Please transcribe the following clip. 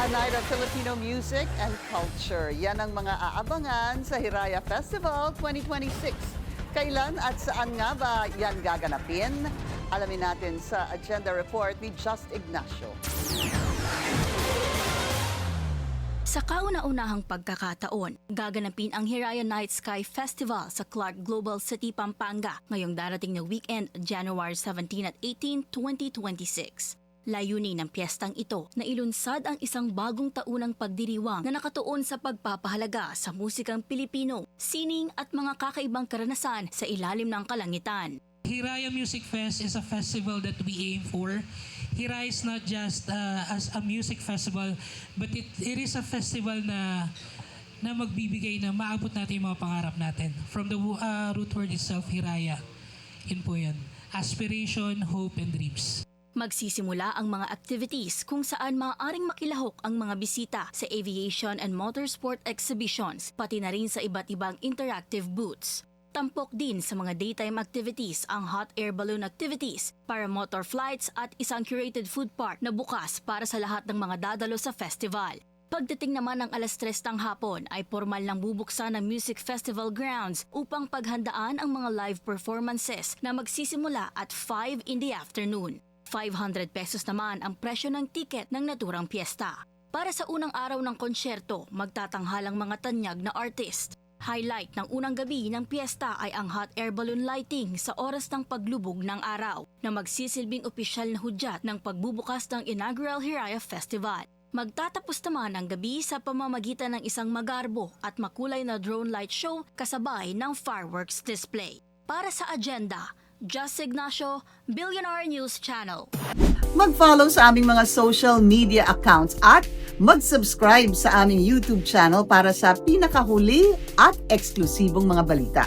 A night of Filipino music and culture. Yan ang mga aabangan sa Hiraya Festival 2026. Kailan at saan nga ba yan gaganapin? Alamin natin sa agenda report ni Just Ignacio. Sa kauna-unahang pagkakataon, gaganapin ang Hiraya Night Sky Festival sa Clark Global City, Pampanga ngayong darating na weekend, January 17 at 18, 2026. Layunin ng piyestang ito na ilunsad ang isang bagong taunang pagdiriwang na nakatuon sa pagpapahalaga sa musikang Pilipino, sining at mga kakaibang karanasan sa ilalim ng kalangitan. Hiraya Music Fest is a festival that we aim for. Hiraya is not just as a music festival, but it is a festival na magbibigay na maabot natin yung mga pangarap natin. From the root word itself, Hiraya. Yun po yan. Aspiration, hope, and dreams. Magsisimula ang mga activities kung saan maaaring makilahok ang mga bisita sa aviation and motorsport exhibitions, pati na rin sa iba't ibang interactive booths. Tampok din sa mga daytime activities ang hot air balloon activities, paramotor flights at isang curated food park na bukas para sa lahat ng mga dadalo sa festival. Pagdating naman ng 3:00 ng hapon ay formal nang bubuksan ng Music Festival grounds upang paghandaan ang mga live performances na magsisimula at 5 in the afternoon. 500 pesos naman ang presyo ng tiket ng naturang piyesta. Para sa unang araw ng konsyerto, magtatanghalang mga tanyag na artist. Highlight ng unang gabi ng piyesta ay ang hot air balloon lighting sa oras ng paglubog ng araw na magsisilbing opisyal na hudyat ng pagbubukas ng inaugural Hiraya Festival. Magtatapos naman ang gabi sa pamamagitan ng isang magarbo at makulay na drone light show kasabay ng fireworks display. Para sa agenda, Just Ignacio, Billionaire News Channel. Mag-follow sa aming mga social media accounts at mag-subscribe sa aming YouTube channel para sa pinakahuli at eksklusibong mga balita.